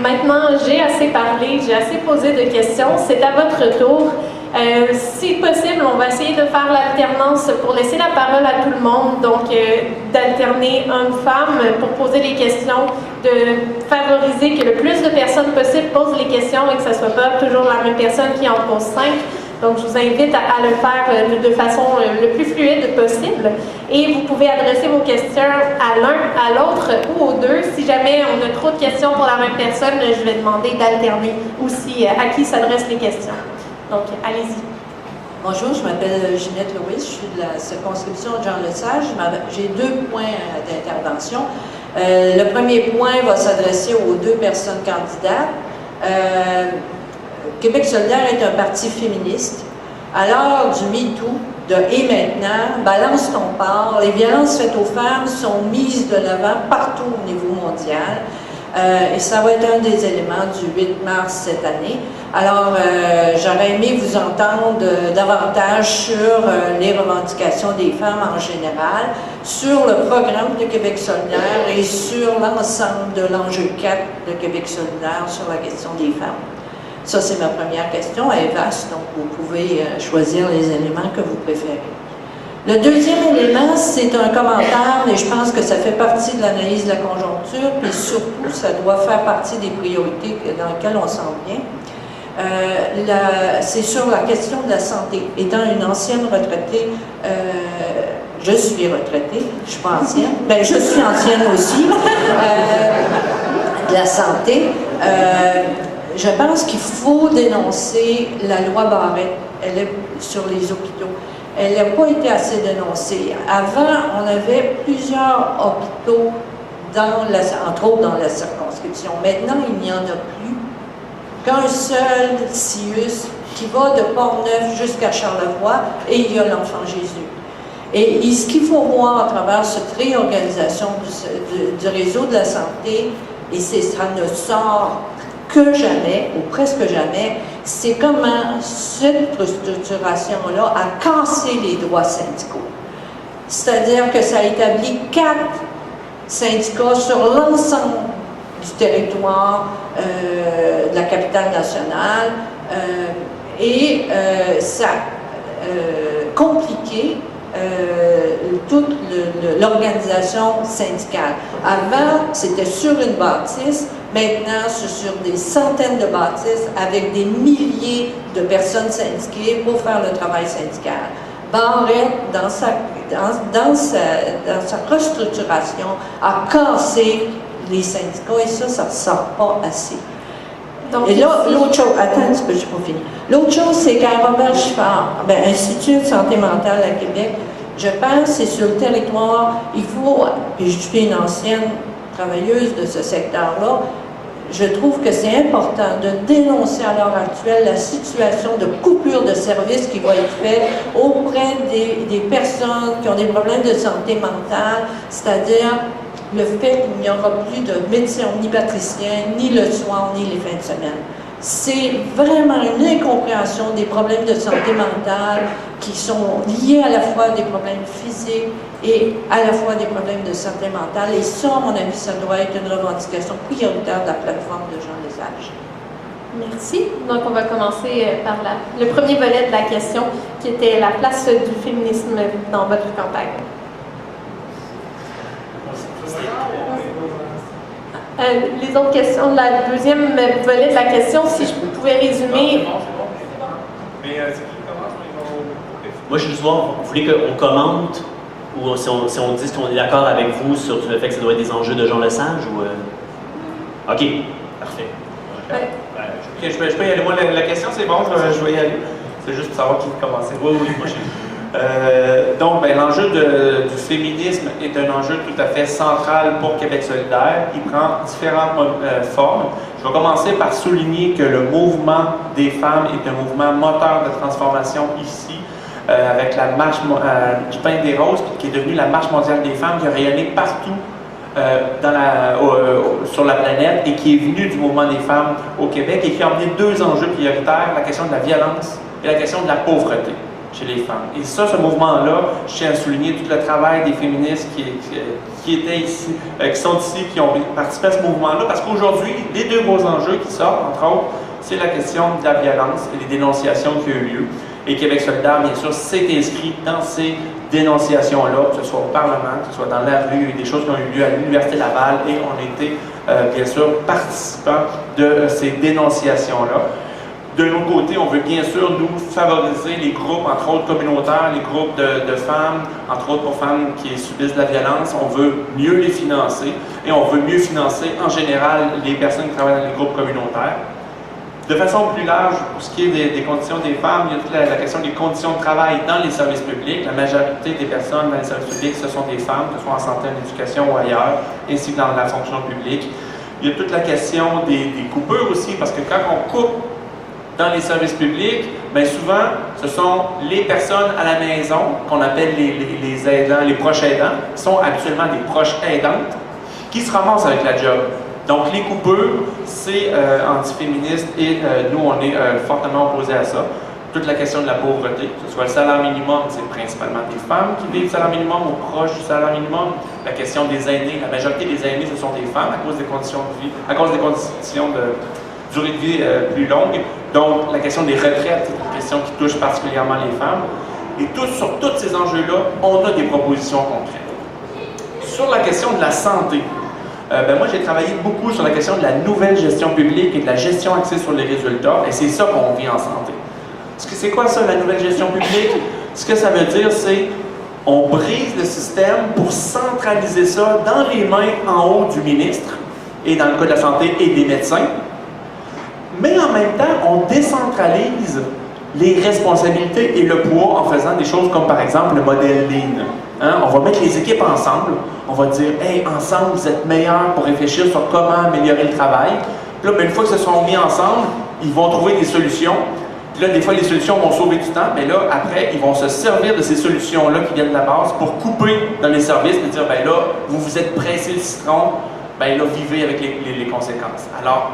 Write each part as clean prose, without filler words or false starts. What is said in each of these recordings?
Maintenant, j'ai assez parlé, j'ai assez posé de questions. C'est à votre tour. Si possible, on va essayer de faire l'alternance pour laisser la parole à tout le monde. Donc, d'alterner homme-femme pour poser les questions, de favoriser que le plus de personnes possible posent les questions et que ce ne soit pas toujours la même personne qui en pose 5. Donc, je vous invite à le faire de façon le plus fluide possible. Et vous pouvez adresser vos questions à l'un, à l'autre ou aux deux. Si jamais on a trop de questions pour la même personne, je vais demander d'alterner aussi à qui s'adressent les questions. Donc, allez-y. Bonjour, je m'appelle Ginette Louis, je suis de la circonscription de Jean-Lesage. J'ai 2 points d'intervention. Le premier point va s'adresser aux 2 personnes candidates. Québec solidaire est un parti féministe. À l'heure du MeToo, de « et maintenant », balance ton part, les violences faites aux femmes sont mises de l'avant partout au niveau mondial. Et ça va être un des éléments du 8 mars cette année. Alors, j'aurais aimé vous entendre davantage sur les revendications des femmes en général, sur le programme de Québec solidaire et sur l'ensemble de l'enjeu 4 de Québec solidaire sur la question des femmes. Ça, c'est ma première question. Elle est vaste, donc vous pouvez choisir les éléments que vous préférez. Le deuxième élément, c'est un commentaire, et je pense que ça fait partie de l'analyse de la conjoncture, puis surtout, ça doit faire partie des priorités dans lesquelles on s'en vient. C'est sur la question de la santé. Étant une ancienne retraitée, je suis retraitée, je ne suis pas ancienne, mais je suis ancienne aussi, de la santé. Je pense qu'il faut dénoncer la loi Barrette. Elle est sur les hôpitaux. Elle n'a pas été assez dénoncée. Avant, on avait plusieurs hôpitaux, entre autres dans la circonscription. Maintenant, il n'y en a plus qu'un seul CIUS qui va de Port-Neuf jusqu'à Charlevoix, et il y a l'Enfant Jésus. Et ce qu'il faut voir à travers cette réorganisation du réseau de la santé, et ça ne sort que jamais, ou presque jamais, c'est comment cette structuration-là a cassé les droits syndicaux. C'est-à-dire que ça a établi 4 syndicats sur l'ensemble du territoire de la capitale nationale et ça a compliqué toute l'organisation syndicale. Avant, c'était sur une bâtisse. Maintenant, c'est sur des centaines de bâtisses avec des milliers de personnes syndiquées pour faire le travail syndical. Barrette, dans sa restructuration, a cassé les syndicats et ça ne sort pas assez. Donc, et là, l'autre chose, attends un petit peu, je n'ai pas fini. L'autre chose, c'est qu'à Robert Giffard, Institut de santé mentale à Québec, je pense que c'est sur le territoire, il faut, et je suis une ancienne travailleuse de ce secteur-là, je trouve que c'est important de dénoncer à l'heure actuelle la situation de coupure de services qui va être faite auprès des personnes qui ont des problèmes de santé mentale, c'est-à-dire le fait qu'il n'y aura plus de médecins omnipatriciens, ni le soir, ni les fins de semaine. C'est vraiment une incompréhension des problèmes de santé mentale qui sont liés à la fois à des problèmes physiques et à la fois des problèmes de santé mentale. Et ça, à mon avis, ça doit être une revendication prioritaire de la plateforme de Jean-Lesage. Merci. Donc, on va commencer par le premier volet de la question, qui était la place du féminisme dans votre campagne. Les autres questions, la deuxième volet de la question, si je pouvais résumer. Moi, je veux juste voir, vous voulez qu'on commente ou si on dit qu'on est d'accord avec vous sur le fait que ça doit être des enjeux de Jean-Lesage ou... OK, parfait. Ouais. Okay, je peux y aller. Moi, la question, c'est bon, je vais y aller. C'est juste pour savoir qui veut commencer. Oui, moi, donc, l'enjeu du féminisme est un enjeu tout à fait central pour Québec solidaire. Il prend différentes formes. Je vais commencer par souligner que le mouvement des femmes est un mouvement moteur de transformation ici, avec la marche du pain des roses, qui est devenue la marche mondiale des femmes, qui a rayonné partout sur la planète et qui est venue du mouvement des femmes au Québec et qui a emmené 2 enjeux prioritaires, la question de la violence et la question de la pauvreté. chez les femmes. Et ça, ce mouvement-là, je tiens à souligner tout le travail des féministes qui étaient ici, qui sont ici, qui ont participé à ce mouvement-là, parce qu'aujourd'hui, les deux gros enjeux qui sortent, entre autres, c'est la question de la violence et les dénonciations qui ont eu lieu. Et Québec solidaire, bien sûr, s'est inscrit dans ces dénonciations-là, que ce soit au Parlement, que ce soit dans la rue, des choses qui ont eu lieu à l'Université Laval, et on était, bien sûr, participants de ces dénonciations-là. De l'autre côté, on veut bien sûr, nous, favoriser les groupes, entre autres communautaires, les groupes de femmes, entre autres pour femmes qui subissent de la violence. On veut mieux les financer et on veut mieux financer, en général, les personnes qui travaillent dans les groupes communautaires. De façon plus large, pour ce qui est des conditions des femmes, il y a toute la question des conditions de travail dans les services publics. La majorité des personnes dans les services publics, ce sont des femmes, que ce soit en santé, en éducation ou ailleurs, ainsi que dans la fonction publique. Il y a toute la question des coupures aussi, parce que quand on coupe dans les services publics, bien souvent, ce sont les personnes à la maison, qu'on appelle les aidants, les proches aidants, qui sont actuellement des proches aidantes, qui se ramassent avec la job. Donc, les coupures, c'est antiféministe et nous, on est fortement opposés à ça. Toute la question de la pauvreté, que ce soit le salaire minimum, c'est principalement des femmes qui vivent le salaire minimum ou proches du salaire minimum. La question des aînés, la majorité des aînés, ce sont des femmes à cause des conditions de vie, à cause des conditions de durée de vie plus longue. Donc, la question des retraites, c'est une question qui touche particulièrement les femmes. Et sur tous ces enjeux-là, on a des propositions concrètes. Sur la question de la santé, moi, j'ai travaillé beaucoup sur la question de la nouvelle gestion publique et de la gestion axée sur les résultats, et c'est ça qu'on vit en santé. C'est quoi ça, la nouvelle gestion publique? Ce que ça veut dire, c'est on brise le système pour centraliser ça dans les mains en haut du ministre, et dans le cas de la santé, et des médecins. Mais en même temps, on décentralise les responsabilités et le poids en faisant des choses comme, par exemple, le modèle Lean. Hein? On va mettre les équipes ensemble, on va dire « Hey, ensemble, vous êtes meilleurs pour réfléchir sur comment améliorer le travail. » Puis là, une fois qu'ils se sont mis ensemble, ils vont trouver des solutions. Puis là, des fois, les solutions vont sauver du temps, mais là, après, ils vont se servir de ces solutions-là qui viennent de la base pour couper dans les services et dire « Ben là, vous vous êtes pressé le citron, ben là, vivez avec les conséquences. » Alors,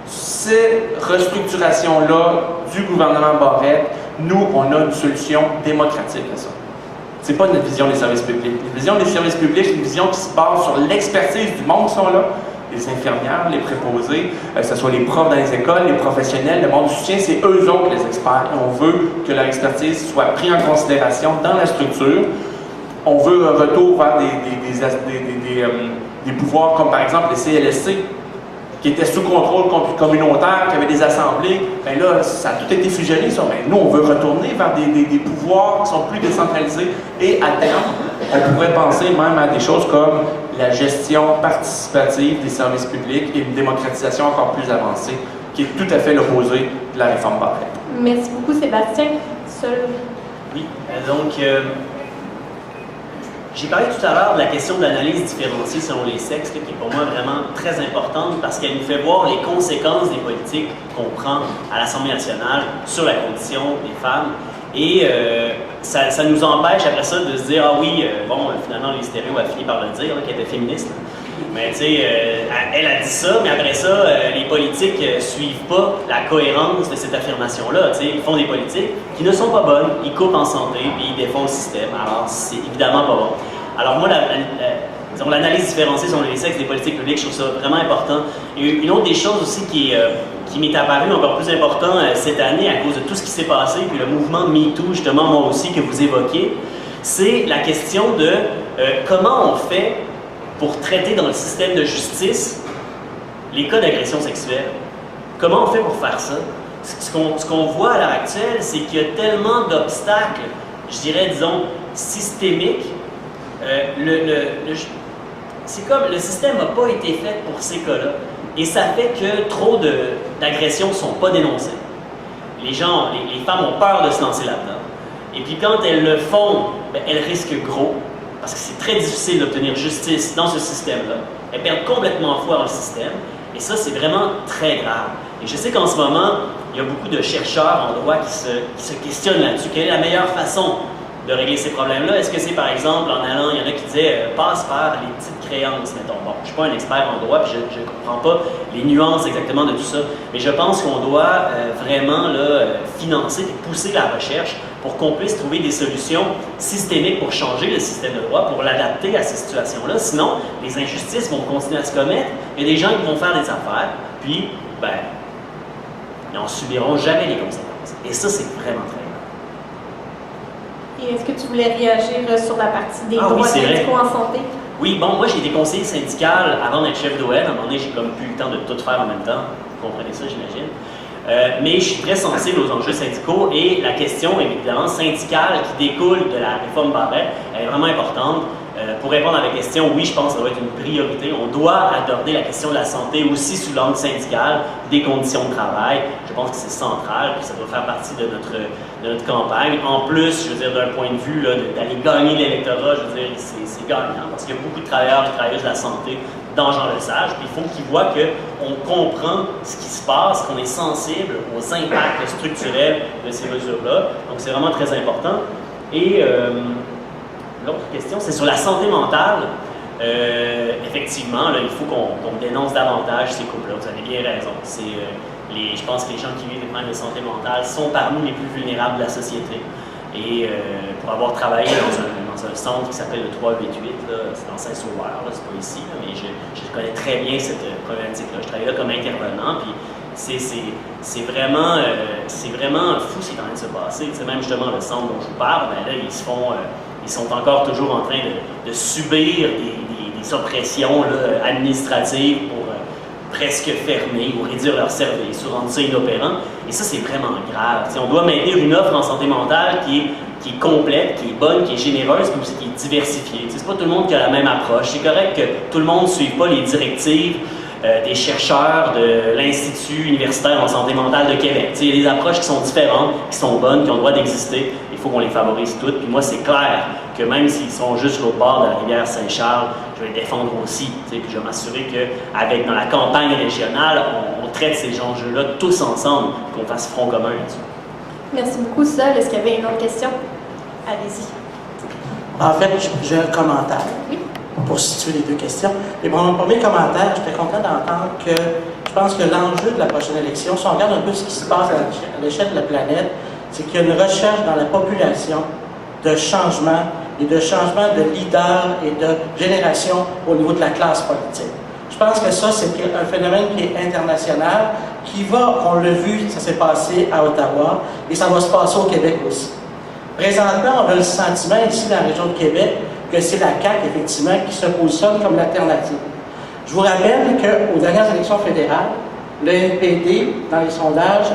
cette restructuration-là du gouvernement Barrette, nous, on a une solution démocratique à ça. Ce n'est pas notre vision des services publics. La vision des services publics, c'est une vision qui se base sur l'expertise du monde qui sont là, les infirmières, les préposés, que ce soit les profs dans les écoles, les professionnels, le monde du soutien, c'est eux autres les experts. Et on veut que leur expertise soit prise en considération dans la structure. On veut un retour vers des pouvoirs comme par exemple les CLSC, qui étaient sous contrôle communautaire, qui avaient des assemblées. Bien là, ça a tout été fusionné, ça. Mais nous, on veut retourner vers des pouvoirs qui sont plus décentralisés. Et à terme, on pourrait penser même à des choses comme la gestion participative des services publics et une démocratisation encore plus avancée, qui est tout à fait l'opposé de la réforme Barrette. Merci beaucoup, Sébastien. Seul. Oui, donc... j'ai parlé tout à l'heure de la question de l'analyse différenciée selon les sexes, qui est pour moi vraiment très importante parce qu'elle nous fait voir les conséquences des politiques qu'on prend à l'Assemblée nationale sur la condition des femmes. Et ça nous empêche après ça de se dire « Ah oui, finalement, les stéréos a fini par le dire, qu'elle était féministe. » Mais tu sais, elle a dit ça, mais après ça, les politiques suivent pas la cohérence de cette affirmation-là. Tu sais, ils font des politiques qui ne sont pas bonnes, ils coupent en santé, puis ils défont le système. Alors, c'est évidemment pas bon. Alors moi, l'analyse différenciée selon les sexes des politiques publiques, je trouve ça vraiment important. Et une autre des choses aussi qui m'est apparue encore plus important cette année à cause de tout ce qui s'est passé, puis le mouvement MeToo, justement, moi aussi, que vous évoquez, c'est la question de comment on fait pour traiter dans le système de justice les cas d'agression sexuelle. Comment on fait pour faire ça? Ce qu'on voit à l'heure actuelle, c'est qu'il y a tellement d'obstacles, je dirais, disons, systémiques. C'est comme le système n'a pas été fait pour ces cas-là. Et ça fait que trop d'agressions ne sont pas dénoncées. Les femmes ont peur de se lancer là-dedans. Et puis quand elles le font, elles risquent gros. Parce que c'est très difficile d'obtenir justice dans ce système-là. Elles perdent complètement foi dans le système. Et ça, c'est vraiment très grave. Et je sais qu'en ce moment, il y a beaucoup de chercheurs en droit qui se questionnent là-dessus. Quelle est la meilleure façon de régler ces problèmes-là? Est-ce que c'est, par exemple, en allant, il y en a qui disaient passe par les petites créances, mettons. Bon, je ne suis pas un expert en droit, puis je ne comprends pas les nuances exactement de tout ça. Mais je pense qu'on doit vraiment financer et pousser la recherche pour qu'on puisse trouver des solutions systémiques pour changer le système de droit, pour l'adapter à ces situations-là. Sinon, les injustices vont continuer à se commettre. Il y a des gens qui vont faire des affaires, puis, ils n'en subiront jamais les conséquences. Et ça, c'est vraiment très grave. Et est-ce que tu voulais réagir sur la partie des oui, droits c'est vrai. syndicaux en santé? Oui, bon, moi j'ai été conseiller syndical avant d'être chef d'OL. À un moment donné, j'ai comme plus le temps de tout faire en même temps. Vous comprenez ça, j'imagine. Mais je suis très sensible aux enjeux syndicaux et la question, évidemment, syndicale qui découle de la réforme Barrette, elle est vraiment importante. Pour répondre à la question, oui, je pense que ça doit être une priorité. On doit aborder la question de la santé aussi sous l'angle syndical, des conditions de travail. Je pense que c'est central, puis ça doit faire partie de notre campagne. En plus, je veux dire, d'un point de vue d'aller gagner l'électorat, je veux dire, c'est gagnant, parce qu'il y a beaucoup de travailleurs et travailleuses de la santé dans Jean Lesage, puis il faut qu'ils voient qu'on comprend ce qui se passe, qu'on est sensible aux impacts structurels de ces mesures-là. Donc, c'est vraiment très important. Et l'autre question, c'est sur la santé mentale. Effectivement, là, il faut qu'on dénonce davantage ces couples-là. Vous avez bien raison. Je pense que les gens qui vivent des problèmes de santé mentale sont parmi les plus vulnérables de la société. Et pour avoir travaillé dans un centre qui s'appelle le 388, c'est dans Saint-Sauveur, c'est pas ici, mais je connais très bien cette problématique-là. Je travaille là comme intervenant, puis c'est vraiment fou ce qui est en train de se passer. Tu sais, même justement le centre dont je vous parle, là, ils sont encore toujours en train de subir des oppressions administratives pour presque fermer ou réduire leur service ou rendre ça inopérant. Et ça, c'est vraiment grave. T'sais, on doit maintenir une offre en santé mentale qui est complète, qui est bonne, qui est généreuse, mais aussi qui est diversifiée. C'est pas tout le monde qui a la même approche. C'est correct que tout le monde ne suive pas les directives des chercheurs de l'Institut universitaire en santé mentale de Québec. Il y a des approches qui sont différentes, qui sont bonnes, qui ont le droit d'exister. Il faut qu'on les favorise toutes. Puis moi, c'est clair que même s'ils sont juste au bord de la rivière Saint-Charles, je vais les défendre aussi. Puis je vais m'assurer qu'avec dans la campagne régionale, on traite ces enjeux-là tous ensemble, qu'on fasse front commun là-dessus. Merci beaucoup, Sol. Est-ce qu'il y avait une autre question? Allez-y. En fait, j'ai un commentaire. Oui. Pour situer les deux questions. Et mon premier commentaire, j'étais content d'entendre que je pense que l'enjeu de la prochaine élection, si on regarde un peu ce qui se passe à l'échelle de la planète, c'est qu'il y a une recherche dans la population de changement et de changement de leaders et de génération au niveau de la classe politique. Je pense que ça, c'est un phénomène qui est international, qui va, on l'a vu, ça s'est passé à Ottawa, et ça va se passer au Québec aussi. Présentement, on a le sentiment ici dans la région de Québec que c'est la CAQ, effectivement, qui se positionne comme l'alternative. Je vous rappelle qu'aux dernières élections fédérales, le NPD, dans les sondages,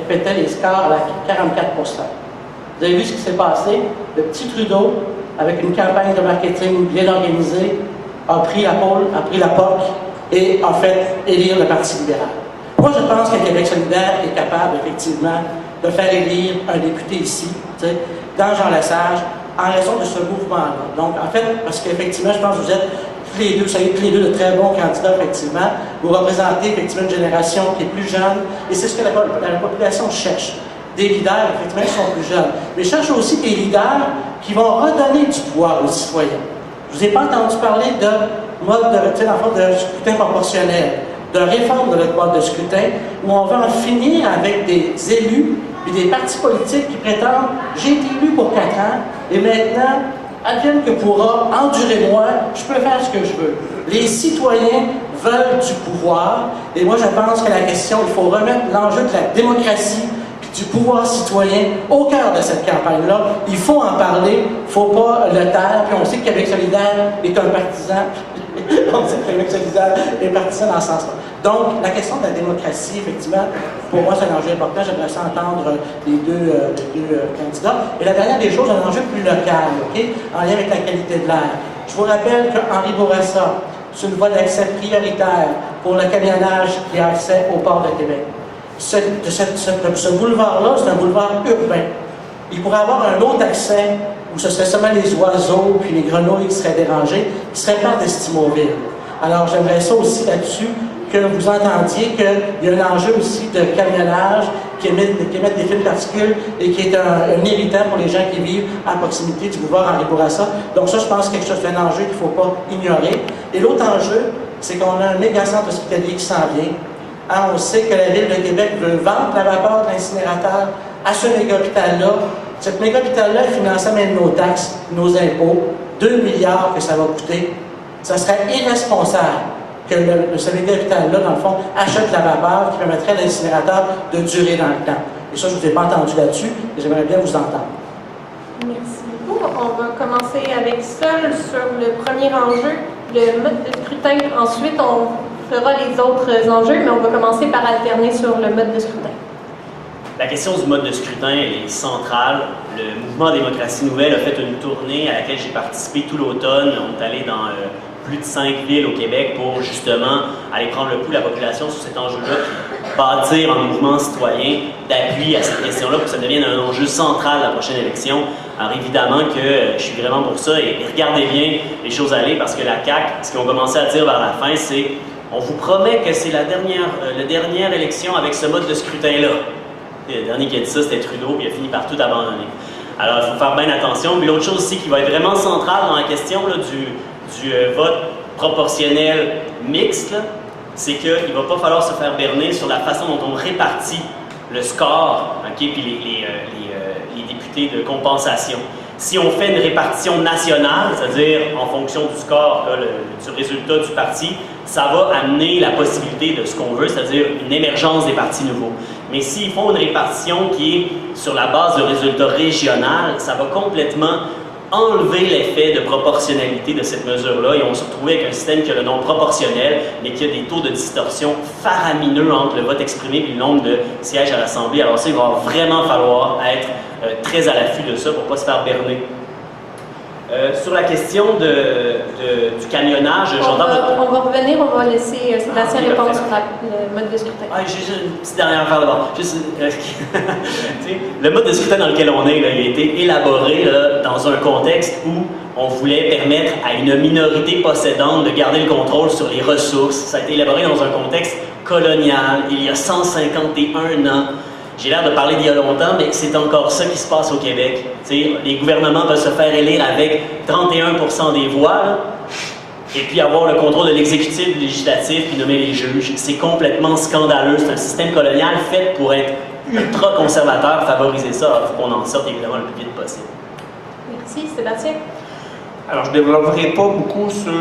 pétait les scores à 44%. Vous avez vu ce qui s'est passé? Le petit Trudeau, avec une campagne de marketing bien organisée, a pris la POC et a fait élire le Parti libéral. Moi, je pense que Québec solidaire est capable, effectivement, de faire élire un député ici, dans Jean Lesage, en raison de ce mouvement-là. Donc, en fait, parce qu'effectivement, je pense que vous êtes tous les deux, vous savez, tous les deux de très bons candidats, effectivement. Vous représentez, effectivement, une génération qui est plus jeune, et c'est ce que la population cherche. Des leaders, effectivement, qui sont plus jeunes. Mais cherche aussi des leaders qui vont redonner du pouvoir aux citoyens. Je ne vous ai pas entendu parler de mode de scrutin proportionnel, de réforme de notre mode de scrutin, où on va en finir avec des élus et des partis politiques qui prétendent « j'ai été élu pour 4 ans, et maintenant, advienne que pourra, endurez-moi, je peux faire ce que je veux. » Les citoyens veulent du pouvoir, et moi je pense que la question, il faut remettre l'enjeu de la démocratie et du pouvoir citoyen au cœur de cette campagne-là. Il faut en parler, il ne faut pas le taire, puis on sait que Québec solidaire est un partisan. On sait que Québec solidaire est partisan dans ce sens-là. Donc, la question de la démocratie, effectivement, pour moi, c'est un enjeu important. J'aimerais ça entendre les deux candidats. Et la dernière des choses, un enjeu plus local, en lien avec la qualité de l'air. Je vous rappelle qu'Henri Bourassa, c'est une voie d'accès prioritaire pour le camionnage qui a accès au port de Québec. Ce boulevard-là, c'est un boulevard urbain. Il pourrait avoir un autre accès où ce serait seulement les oiseaux puis les grenouilles qui seraient dérangées, qui serait par d'Estimauville. Alors, j'aimerais ça aussi là-dessus, que vous entendiez qu'il y a un enjeu aussi de camionnage qui émettent des fines particules et qui est un irritant pour les gens qui vivent à proximité du boulevard Henri Bourassa. Donc ça, je pense que c'est un enjeu qu'il ne faut pas ignorer. Et l'autre enjeu, c'est qu'on a un méga centre hospitalier qui s'en vient. On sait que la Ville de Québec veut vendre la vapeur de l'incinérateur à ce méga hôpital-là. Cette méga hôpital-là est financée avec nos taxes, nos impôts, 2 milliards que ça va coûter. Ça serait irresponsable que ce méga hôpital-là, dans le fond, achète la vapeur qui permettrait à l'incinérateur de durer dans le temps. Et ça, je ne vous ai pas entendu là-dessus, mais j'aimerais bien vous entendre. Merci beaucoup. On va commencer avec seul sur le premier enjeu, le mode de scrutin. Ensuite, on fera les autres enjeux, mais on va commencer par alterner sur le mode de scrutin. La question du mode de scrutin elle est centrale. Le mouvement Démocratie Nouvelle a fait une tournée à laquelle j'ai participé tout l'automne. On est allé dans plus de 5 villes au Québec pour justement aller prendre le pouls de la population sur cet enjeu-là, puis bâtir un mouvement citoyen d'appui à cette question-là pour que ça devienne un enjeu central de la prochaine élection. Alors évidemment que je suis vraiment pour ça et regardez bien les choses aller parce que la CAQ, ce qu'ils ont commencé à dire vers la fin, c'est on vous promet que c'est la dernière élection avec ce mode de scrutin-là. Le dernier qui a dit ça, c'était Trudeau, puis il a fini par tout abandonner. Alors, il faut faire bien attention. Puis l'autre chose aussi qui va être vraiment centrale dans la question là, du vote proportionnel mixte, c'est qu'il ne va pas falloir se faire berner sur la façon dont on répartit le score, puis les députés de compensation. Si on fait une répartition nationale, c'est-à-dire en fonction du score, là, du résultat du parti, ça va amener la possibilité de ce qu'on veut, c'est-à-dire une émergence des partis nouveaux. Mais s'ils font une répartition qui est sur la base de résultats régional, ça va complètement enlever l'effet de proportionnalité de cette mesure-là et on se retrouve avec un système qui a le nom proportionnel, mais qui a des taux de distorsion faramineux entre le vote exprimé et le nombre de sièges à l'Assemblée. Alors ça, il va vraiment falloir être très à l'affût de ça pour ne pas se faire berner. Sur la question du camionnage, j'entends votre... On va revenir, on va laisser Sébastien répondre sur le mode de scrutin. Ah, j'ai juste une petite dernière affaire d'abord. Le mode de scrutin dans lequel on est, là, il a été élaboré là, dans un contexte où on voulait permettre à une minorité possédante de garder le contrôle sur les ressources. Ça a été élaboré dans un contexte colonial, il y a 151 ans. J'ai l'air de parler d'il y a longtemps, mais c'est encore ça qui se passe au Québec. T'sais, les gouvernements peuvent se faire élire avec 31% des voix, là, et puis avoir le contrôle de l'exécutif, du législatif, puis nommer les juges. C'est complètement scandaleux. C'est un système colonial fait pour être ultra conservateur, favoriser ça. Alors, il faut qu'on en sorte évidemment le plus vite possible. Merci, Sébastien. Alors, je ne développerai pas beaucoup sur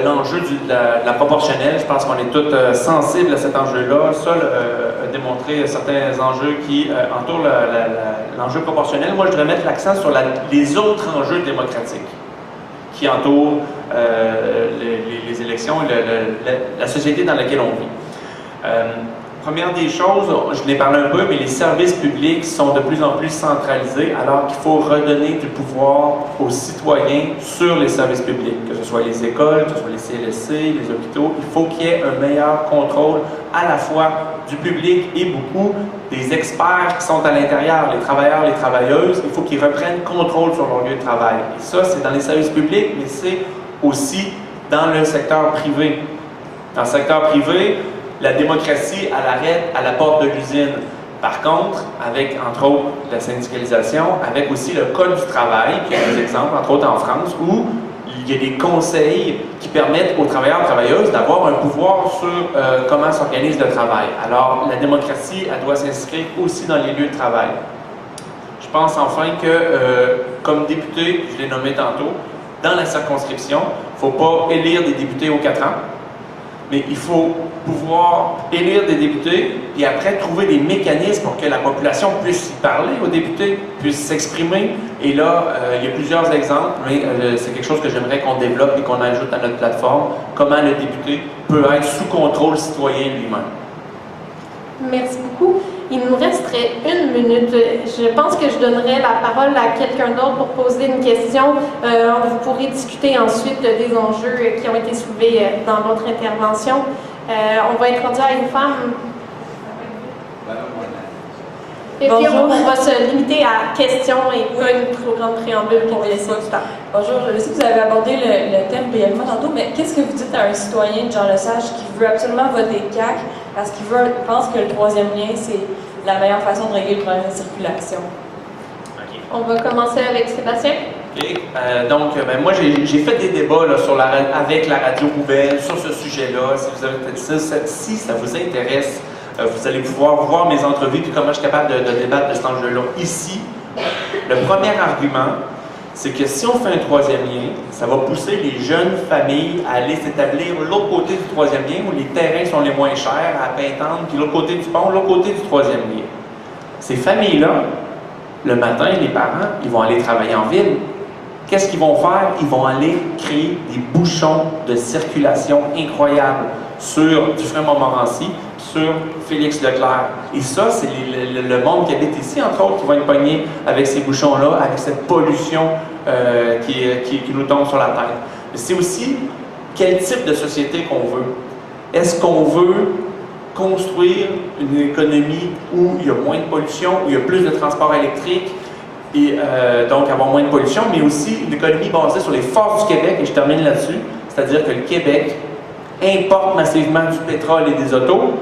l'enjeu de la proportionnelle. Je pense qu'on est tous sensibles à cet enjeu-là. Sol a démontré certains enjeux qui entourent l'enjeu proportionnel. Moi, je voudrais mettre l'accent sur les autres enjeux démocratiques qui entourent les élections et la société dans laquelle on vit. Première des choses, je l'ai parlé un peu, mais les services publics sont de plus en plus centralisés alors qu'il faut redonner du pouvoir aux citoyens sur les services publics, que ce soit les écoles, que ce soit les CLSC, les hôpitaux. Il faut qu'il y ait un meilleur contrôle à la fois du public et beaucoup des experts qui sont à l'intérieur, les travailleurs, les travailleuses. Il faut qu'ils reprennent contrôle sur leur lieu de travail. Et ça, c'est dans les services publics, mais c'est aussi dans le secteur privé. Dans le secteur privé, la démocratie, elle arrête à la porte de l'usine. Par contre, avec, entre autres, la syndicalisation, avec aussi le Code du travail, qui est un exemple, entre autres en France, où il y a des conseils qui permettent aux travailleurs et travailleuses d'avoir un pouvoir sur comment s'organise le travail. Alors, la démocratie, elle doit s'inscrire aussi dans les lieux de travail. Je pense enfin que, comme député, je l'ai nommé tantôt, dans la circonscription, il ne faut pas élire des députés aux 4 ans, mais il faut pouvoir élire des députés et après trouver des mécanismes pour que la population puisse y parler aux députés, puisse s'exprimer. Et là, il y a plusieurs exemples, mais c'est quelque chose que j'aimerais qu'on développe et qu'on ajoute à notre plateforme, comment le député peut être sous contrôle citoyen lui-même. Merci beaucoup. Il nous resterait 1 minute. Je pense que je donnerai la parole à quelqu'un d'autre pour poser une question. Vous pourrez discuter ensuite des enjeux qui ont été soulevés dans votre intervention. On va introduire une femme. Et puis on va se limiter à questions et pas une trop grande préambule pour laisser du temps. Bonjour, je sais que vous avez abordé le thème brièvement tantôt, mais qu'est-ce que vous dites à un citoyen de Jean Lesage qui veut absolument voter CAQ parce qu'il pense que le 3e lien, c'est la meilleure façon de régler le problème de circulation? Okay. On va commencer avec Sébastien. Okay. Donc, moi, j'ai fait des débats là, avec la radio poubelle sur ce sujet-là. Si ça vous intéresse, vous allez pouvoir voir mes entrevues et comment je suis capable de débattre de cet enjeu-là ici. Le premier argument, c'est que si on fait un troisième lien, ça va pousser les jeunes familles à aller s'établir l'autre côté du troisième lien, où les terrains sont les moins chers, à Pintante, puis l'autre côté du pont, l'autre côté du troisième lien. Ces familles-là, le matin, les parents, ils vont aller travailler en ville. Qu'est-ce qu'ils vont faire? Ils vont aller créer des bouchons de circulation incroyables sur Dufresne-Montmorency, sur Félix Leclerc. Et ça, c'est le monde qui habite ici, entre autres, qui va être pogné avec ces bouchons-là, avec cette pollution qui nous tombe sur la tête. Mais c'est aussi quel type de société qu'on veut. Est-ce qu'on veut construire une économie où il y a moins de pollution, où il y a plus de transport électrique, et donc avoir moins de pollution, mais aussi une économie basée sur les forces du Québec, et je termine là-dessus, c'est-à-dire que le Québec importe massivement du pétrole et des autos,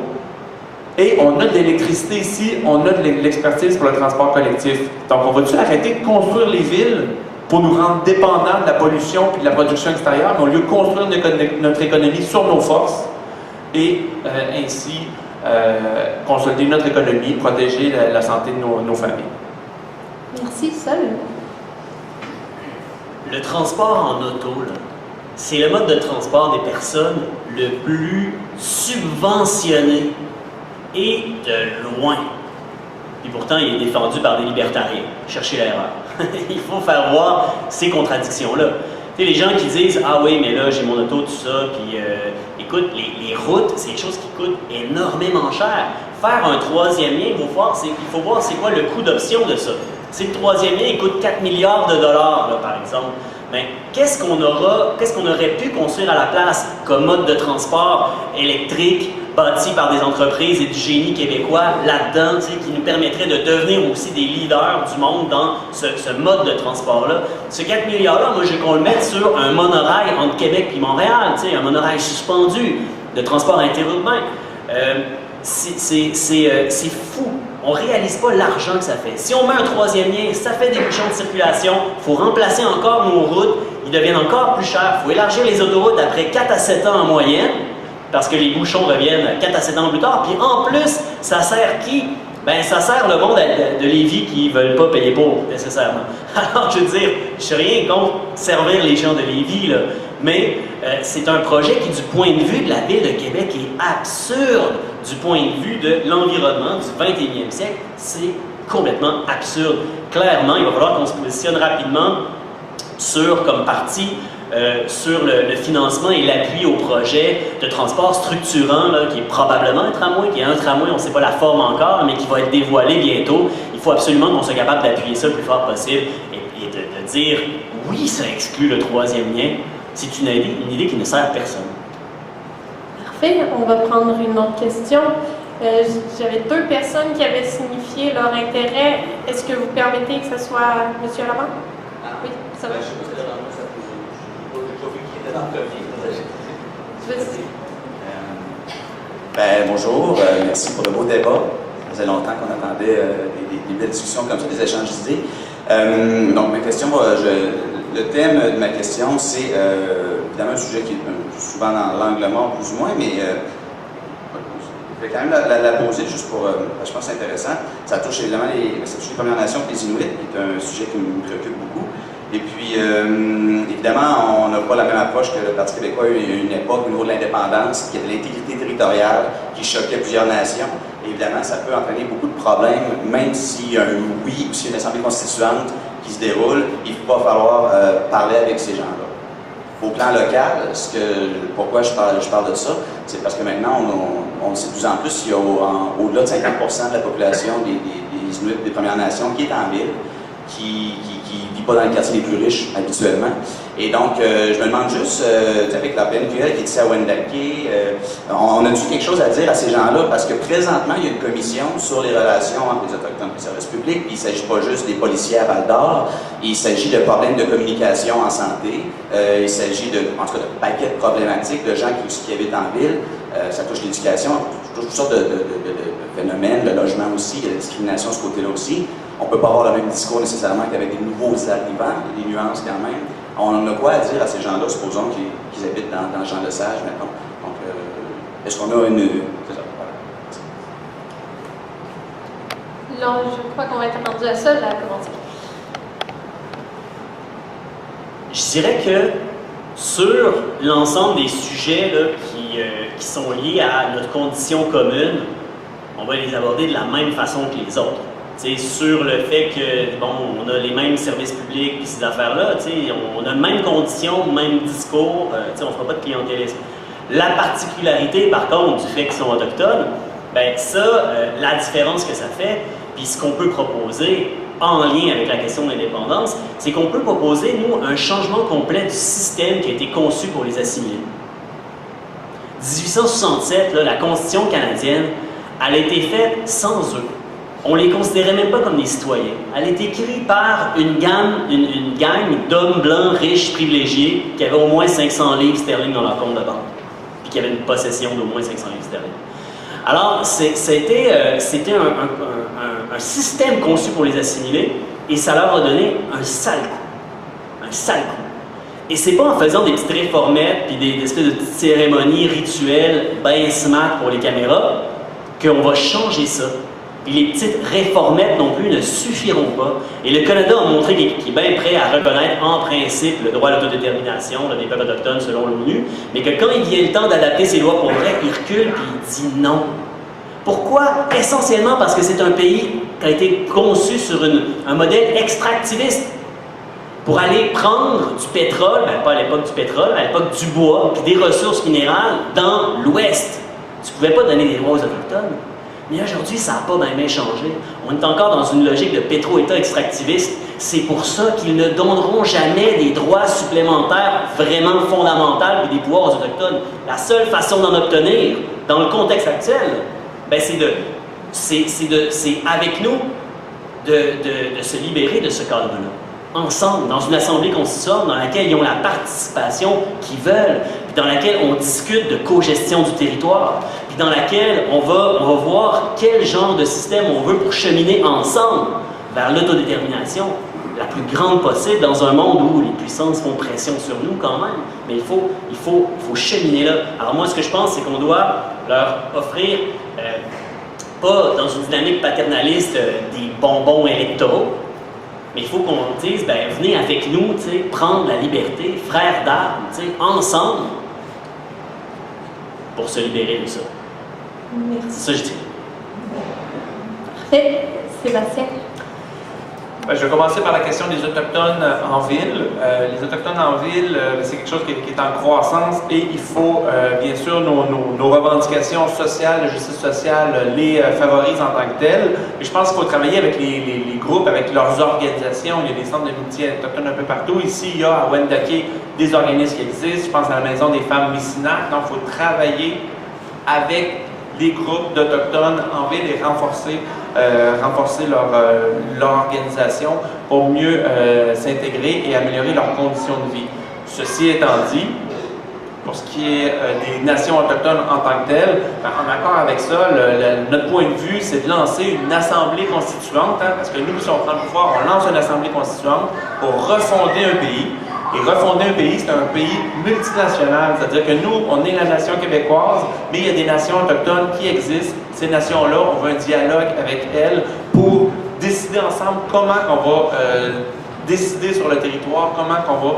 et on a de l'électricité ici, on a de l'expertise pour le transport collectif. Donc, on va-tu arrêter de construire les villes pour nous rendre dépendants de la pollution et de la production extérieure, mais au lieu de construire notre économie sur nos forces, et ainsi consolider notre économie, protéger la santé de nos familles. Merci, Sol. Le transport en auto, c'est le mode de transport des personnes le plus subventionné et de loin. Et pourtant, il est défendu par des libertariens. Cherchez l'erreur. Il faut faire voir ces contradictions-là. Tu sais, les gens qui disent « Ah oui, mais là, j'ai mon auto, tout ça, puis écoute, les routes, c'est des choses qui coûtent énormément cher. Faire un troisième lien, il faut voir c'est quoi le coût d'option de ça. Si le troisième lien, il coûte 4 milliards de dollars, là, par exemple, bien, qu'est-ce qu'on aurait pu construire à la place comme mode de transport électrique bâti par des entreprises et du génie québécois là-dedans, tu sais, qui nous permettrait de devenir aussi des leaders du monde dans ce mode de transport-là. Ce 4 milliards-là, moi, je veux qu'on le mette sur un monorail entre Québec et Montréal, tu sais, un monorail suspendu de transport interurbain. C'est fou. On ne réalise pas l'argent que ça fait. Si on met un troisième lien, ça fait des bouchons de circulation, il faut remplacer encore nos routes, ils deviennent encore plus chers, il faut élargir les autoroutes après 4 à 7 ans en moyenne, parce que les bouchons reviennent 4 à 7 ans plus tard. Puis en plus, ça sert qui? Ben, ça sert le monde de Lévis qui ne veulent pas payer pour, nécessairement. Alors, je veux dire, je ne suis rien contre servir les gens de Lévis, là, mais c'est un projet qui, du point de vue de la Ville de Québec, est absurde. Du point de vue de l'environnement du 21e siècle, c'est complètement absurde. Clairement, il va falloir qu'on se positionne rapidement sur, comme parti, sur le financement et l'appui au projet de transport structurant, là, qui est probablement un tramway, qui est un tramway, on ne sait pas la forme encore, mais qui va être dévoilé bientôt. Il faut absolument qu'on soit capable d'appuyer ça le plus fort possible et de dire oui, ça exclut le troisième lien. C'est une idée qui ne sert à personne. Parfait, on va prendre une autre question. J'avais 2 personnes qui avaient signifié leur intérêt. Est-ce que vous permettez que ce soit M. Lamont? Oui, ça va. Bonjour, merci pour le beau débat. Ça faisait longtemps qu'on attendait des belles discussions comme ça, des échanges d'idées. Donc, ma question, le thème de ma question, c'est évidemment un sujet qui est souvent dans l'angle mort, plus ou moins, mais je vais quand même la poser juste pour. Je pense que c'est intéressant. Ça touche évidemment les Premières Nations et les Inuits, qui est un sujet qui me préoccupe beaucoup. Et puis, évidemment, on n'a pas la même approche que le Parti québécois a eu à une époque au niveau de l'indépendance, qui est de l'intégrité territoriale, qui choquait plusieurs nations. Et évidemment, ça peut entraîner beaucoup de problèmes, même s'il y a un oui ou s'il y a une assemblée constituante qui se déroule, il va falloir parler avec ces gens-là. Au plan local, pourquoi je parle de ça, c'est parce que maintenant, on le sait de plus en plus, il y a au-delà de 50% de la population des Inuits des Premières Nations qui est en ville, qui ne vit pas dans les quartiers les plus riches habituellement. Et donc, je me demande juste, avec la PNQL qui est ici à Wendake, on a-tu quelque chose à dire à ces gens-là? Parce que présentement, il y a une commission sur les relations entre les Autochtones et les services publics. Il ne s'agit pas juste des policiers à Val-d'Or, il s'agit de problèmes de communication en santé, il s'agit de paquets de problématiques de gens qui habitent en ville. Ça touche l'éducation, toutes sortes de phénomènes, le logement aussi, il y a la discrimination de ce côté-là aussi. On ne peut pas avoir le même discours nécessairement qu'avec des nouveaux arrivants, il y a des nuances quand même. On a quoi à dire à ces gens-là, supposons qu'ils habitent dans le Jean-Lesage, maintenant. Donc, est-ce qu'on a une... C'est ça, voilà. Non, je crois qu'on va être rendu à ça, là, comment dire. Je dirais que sur l'ensemble des sujets là, qui sont liés à notre condition commune, on va les aborder de la même façon que les autres. T'sais, sur le fait que, bon, on a les mêmes services publics et ces affaires-là, on a les mêmes conditions, même discours, on ne fera pas de clientélisme. La particularité, par contre, du fait qu'ils sont autochtones, ben ça, la différence que ça fait, puis ce qu'on peut proposer en lien avec la question de l'indépendance, c'est qu'on peut proposer, nous, un changement complet du système qui a été conçu pour les assimiler. 1867, là, la Constitution canadienne, elle a été faite sans eux. On ne les considérait même pas comme des citoyens. Elle est écrite par une gang d'hommes blancs, riches, privilégiés, qui avaient au moins 500 livres sterling dans leur compte de banque, puis qui avaient une possession d'au moins 500 livres sterling. Alors, c'était un système conçu pour les assimiler, et ça leur a donné un sale coup. Un sale coup. Et c'est pas en faisant des petites réformettes, puis des espèces de petites cérémonies rituelles, ben smack pour les caméras, qu'on va changer ça. Et les petites réformettes non plus ne suffiront pas. Et le Canada a montré qu'il est bien prêt à reconnaître en principe le droit à l'autodétermination des peuples autochtones selon l'ONU, mais que quand il vient le temps d'adapter ses lois pour vrai, il recule et il dit non. Pourquoi? Essentiellement parce que c'est un pays qui a été conçu sur un modèle extractiviste. Pour aller prendre du pétrole, ben pas à l'époque du pétrole, à l'époque du bois, puis des ressources minérales dans l'Ouest. Tu ne pouvais pas donner des droits aux Autochtones. Mais aujourd'hui, ça n'a pas bien changé. On est encore dans une logique de pétro-État extractiviste. C'est pour ça qu'ils ne donneront jamais des droits supplémentaires vraiment fondamentaux et des pouvoirs aux Autochtones. La seule façon d'en obtenir, dans le contexte actuel, ben c'est avec nous de se libérer de ce cadre-là. Ensemble, dans une assemblée constituante dans laquelle ils ont la participation qu'ils veulent, puis dans laquelle on discute de co-gestion du territoire, puis dans laquelle on va voir quel genre de système on veut pour cheminer ensemble vers l'autodétermination la plus grande possible dans un monde où les puissances font pression sur nous quand même. Mais il faut cheminer là. Alors moi, ce que je pense, c'est qu'on doit leur offrir, pas dans une dynamique paternaliste, des bonbons électoraux, mais il faut qu'on dise, ben, venez avec nous, prendre la liberté, frères d'armes, ensemble, pour se libérer de ça. Merci. C'est ça que je dis. Parfait. Sébastien? Ben, je vais commencer par la question des Autochtones en ville. Les Autochtones en ville, c'est quelque chose qui est en croissance et il faut, bien sûr, nos revendications sociales, de justice sociale, les favorisent en tant que telles. Et je pense qu'il faut travailler avec les groupes, avec leurs organisations. Il y a des centres de métiers autochtones un peu partout. Ici, il y a à Wendake des organismes qui existent. Je pense à la Maison des femmes Missinac. Donc, il faut travailler avec les groupes d'Autochtones en ville et renforcer leur organisation pour mieux s'intégrer et améliorer leurs conditions de vie. Ceci étant dit, pour ce qui est des nations autochtones en tant que telles, en accord avec ça, notre point de vue, c'est de lancer une assemblée constituante, parce que nous, si on prend le pouvoir, on lance une assemblée constituante pour refonder un pays. Et refonder un pays, c'est un pays multinational, c'est-à-dire que nous, on est la nation québécoise, mais il y a des nations autochtones qui existent. Ces nations-là, on veut un dialogue avec elles pour décider ensemble comment on va décider sur le territoire, comment on va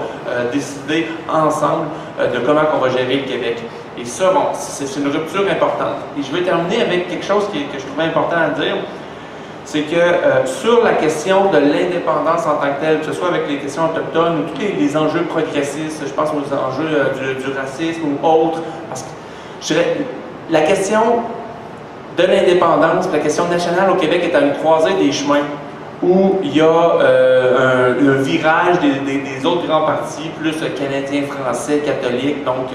décider ensemble de comment on va gérer le Québec. Et ça, bon, c'est une rupture importante. Et je vais terminer avec quelque chose que je trouvais important à dire. C'est que sur la question de l'indépendance en tant que telle, que ce soit avec les questions autochtones ou tous les enjeux progressistes, je pense aux enjeux du racisme ou autres, parce que je dirais, la question de l'indépendance, la question nationale au Québec est à une croisée des chemins où il y a un virage des autres grands partis, plus canadiens, français, catholiques, donc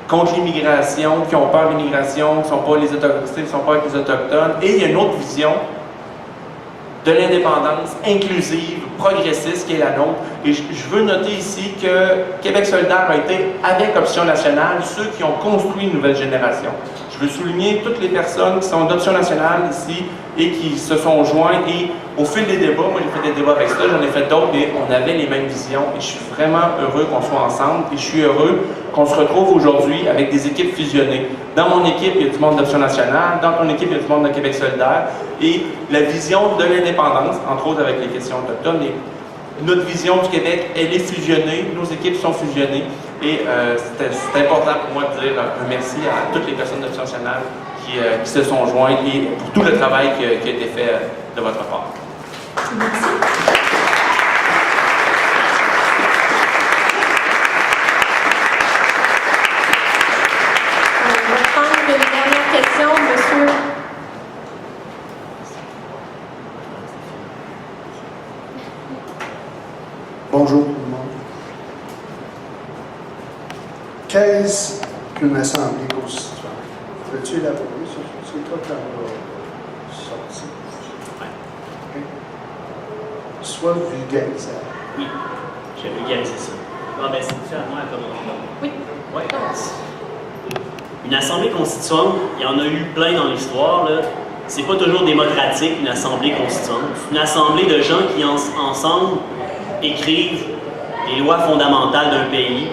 contre l'immigration, qui ont peur de l'immigration, qui ne sont pas les autochtones, sont pas avec les autochtones, et il y a une autre vision de l'indépendance inclusive, progressiste, qui est la nôtre. Et je veux noter ici que Québec solidaire a été, avec Option nationale, ceux qui ont construit une nouvelle génération. Je veux souligner toutes les personnes qui sont d'Option nationale ici et qui se sont joints. Et au fil des débats, moi j'ai fait des débats avec ça, j'en ai fait d'autres, mais on avait les mêmes visions. Et je suis vraiment heureux qu'on soit ensemble. Et je suis heureux qu'on se retrouve aujourd'hui avec des équipes fusionnées. Dans mon équipe, il y a du monde d'Option nationale. Dans ton équipe, il y a du monde de Québec solidaire. Et la vision de l'indépendance, entre autres avec les questions autochtones, notre vision du Québec, elle est fusionnée, nos équipes sont fusionnées, et c'est important pour moi de dire un merci à toutes les personnes d'Option nationale qui se sont jointes et pour tout le travail qui a été fait de votre part. Merci. On va prendre une dernière question, monsieur. Bonjour tout le monde. Qu'est-ce qu'une assemblée constituante? Peux-tu élaborer sur ce que c'est toi qui en as sorti? Okay. Soit vulgarisable. Oui, j'ai vulgarisé ça. Ah, ben, c'est à moi à commencer. Oui. Ouais. Une assemblée constituante, il y en a eu plein dans l'histoire, là. C'est pas toujours démocratique, une assemblée constituante. C'est une assemblée de gens qui, ensemble, écrivent les lois fondamentales d'un pays.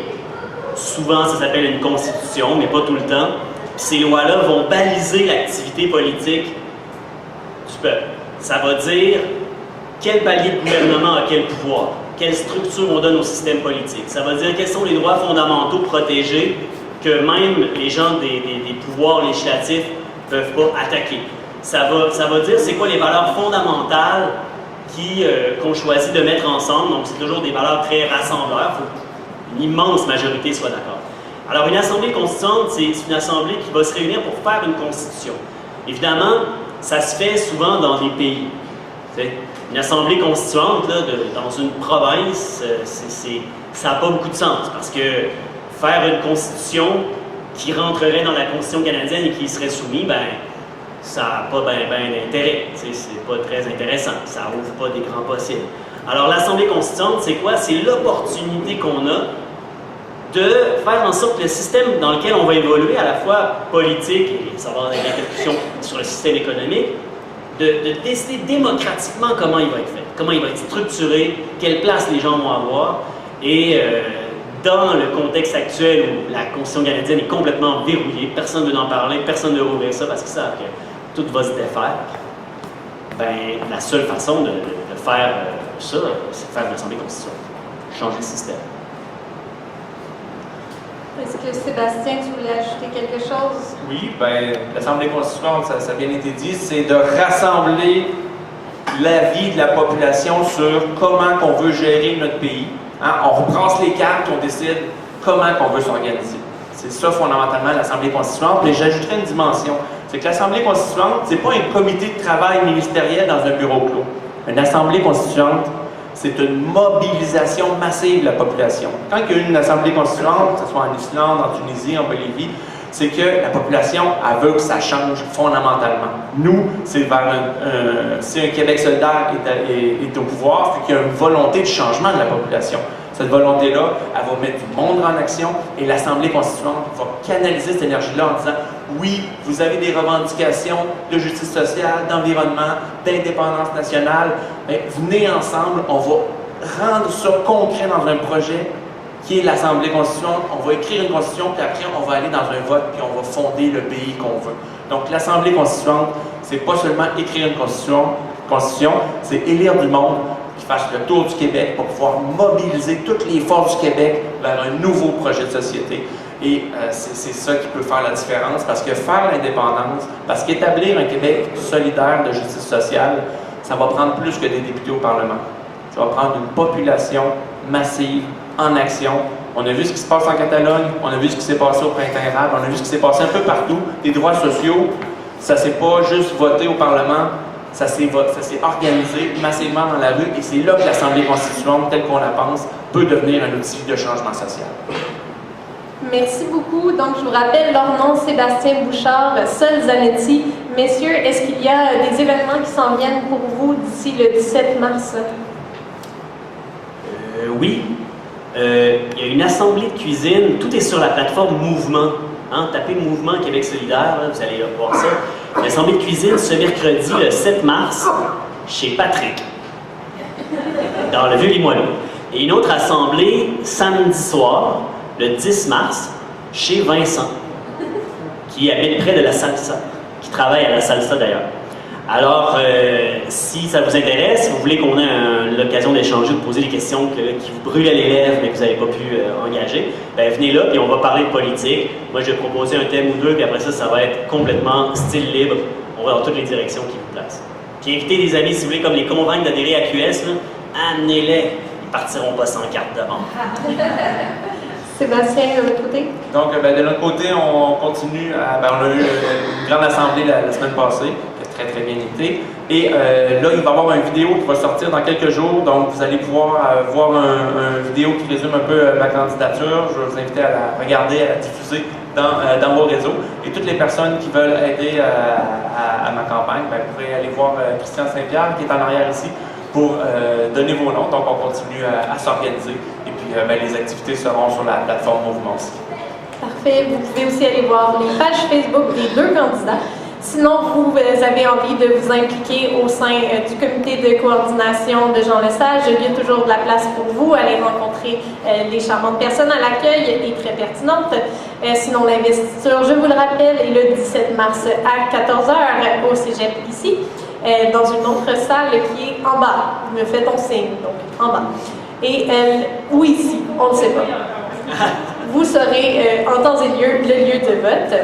Souvent, ça s'appelle une constitution, mais pas tout le temps. Puis ces lois-là vont baliser l'activité politique du peuple. Ça va dire quel palier de gouvernement a quel pouvoir, quelle structure on donne au système politique. Ça va dire quels sont les droits fondamentaux protégés que même les gens des pouvoirs législatifs ne peuvent pas attaquer. Ça va dire c'est quoi les valeurs fondamentales qu'on choisit de mettre ensemble. Donc, c'est toujours des valeurs très rassembleurs. Il faut qu'une immense majorité soit d'accord. Alors, une assemblée constituante, c'est une assemblée qui va se réunir pour faire une constitution. Évidemment, ça se fait souvent dans des pays. Une assemblée constituante là, dans une province, ça n'a pas beaucoup de sens parce que faire une constitution qui rentrerait dans la Constitution canadienne et qui y serait soumise, ben, ça n'a pas bien d'intérêt. C'est pas très intéressant. Ça n'ouvre pas des grands possibles. Alors, l'Assemblée constituante, c'est quoi? C'est l'opportunité qu'on a de faire en sorte que le système dans lequel on va évoluer, à la fois politique et savoir des répercussions sur le système économique, de décider démocratiquement comment il va être fait, comment il va être structuré, quelle place les gens vont avoir. Et dans le contexte actuel où la Constitution canadienne est complètement verrouillée, personne ne veut en parler, personne ne veut ouvrir ça parce qu'ils savent que tout va se défaire, ben, la seule façon de faire ça, c'est de faire une assemblée constituante, changer le système. Est-ce que Sébastien, tu voulais ajouter quelque chose? Oui, bien, l'Assemblée constituante, ça a bien été dit, c'est de rassembler l'avis de la population sur comment on veut gérer notre pays. Hein? On rebrasse les cartes, on décide comment on veut s'organiser. C'est ça, fondamentalement, l'Assemblée constituante. Mais j'ajouterais une dimension. C'est que l'Assemblée constituante, c'est pas un comité de travail ministériel dans un bureau clos. Une Assemblée constituante, c'est une mobilisation massive de la population. Quand il y a eu une Assemblée constituante, que ce soit en Islande, en Tunisie, en Bolivie, c'est que la population, elle veut que ça change fondamentalement. Nous, c'est si un Québec solidaire est au pouvoir, c'est qu'il y a une volonté de changement de la population. Cette volonté-là, elle va mettre du monde en action et l'Assemblée constituante va canaliser cette énergie-là en disant oui, vous avez des revendications de justice sociale, d'environnement, d'indépendance nationale, mais venez ensemble, on va rendre ça concret dans un projet qui est l'Assemblée constituante. On va écrire une constitution, puis après, on va aller dans un vote, puis on va fonder le pays qu'on veut. Donc, l'Assemblée constituante, c'est pas seulement écrire une constitution, c'est élire du monde qui fasse le tour du Québec pour pouvoir mobiliser toutes les forces du Québec vers un nouveau projet de société. Et c'est ça qui peut faire la différence, parce que faire l'indépendance, parce qu'établir un Québec solidaire de justice sociale, ça va prendre plus que des députés au Parlement. Ça va prendre une population massive en action. On a vu ce qui se passe en Catalogne, on a vu ce qui s'est passé au Printemps arabe, on a vu ce qui s'est passé un peu partout. Des droits sociaux, ça ne s'est pas juste voté au Parlement, ça s'est organisé massivement dans la rue et c'est là que l'Assemblée constituante, telle qu'on la pense, peut devenir un outil de changement social. Merci beaucoup. Donc, je vous rappelle leur nom, Sébastien Bouchard, Sol Zanetti. Messieurs, est-ce qu'il y a des événements qui s'en viennent pour vous d'ici le 17 mars? Oui. Il y a une assemblée de cuisine. Tout est sur la plateforme Mouvement. Hein, tapez Mouvement Québec solidaire, là, vous allez voir ça. L'assemblée de cuisine ce mercredi, le 7 mars, chez Patrick, dans le Vieux-Limoilou. Et une autre assemblée samedi soir, le 10 mars, chez Vincent, qui habite près de la Salsa, qui travaille à la Salsa d'ailleurs. Alors, si ça vous intéresse, si vous voulez qu'on ait l'occasion d'échanger, de poser des questions qui vous brûlent à les lèvres mais que vous n'avez pas pu engager, ben venez là, puis on va parler de politique. Moi, je vais proposer un thème ou deux, puis après ça va être complètement style libre. On va dans toutes les directions qui vous placent. Puis invitez des amis, si vous voulez, comme les convaincre d'adhérer à QS, là, amenez-les. Ils partiront pas sans carte de membre. Sébastien, de votre côté? Donc, de notre côté, on continue. On a eu une grande assemblée la semaine passée, qui a très très bien été. Et là, il va y avoir une vidéo qui va sortir dans quelques jours. Donc, vous allez pouvoir voir une vidéo qui résume un peu ma candidature. Je vais vous inviter à la regarder, à la diffuser dans vos réseaux. Et toutes les personnes qui veulent aider à ma campagne, vous pourrez aller voir Christian Saint-Pierre, qui est en arrière ici, pour donner vos noms. Donc, on continue à s'organiser. Et puis, les activités seront sur la plateforme Mouvement aussi. Parfait. Vous pouvez aussi aller voir les pages Facebook des deux candidats. Sinon, vous avez envie de vous impliquer au sein du comité de coordination de Jean Lesage, il y a toujours de la place pour vous. Allez rencontrer les charmantes personnes à l'accueil et très pertinentes. Sinon, l'investiture, je vous le rappelle, est le 17 mars à 14h au Cégep ici, dans une autre salle qui est en bas. Me fait-on signe, donc en bas. Et ou ici, on ne sait pas. Vous saurez en temps et lieu le lieu de vote.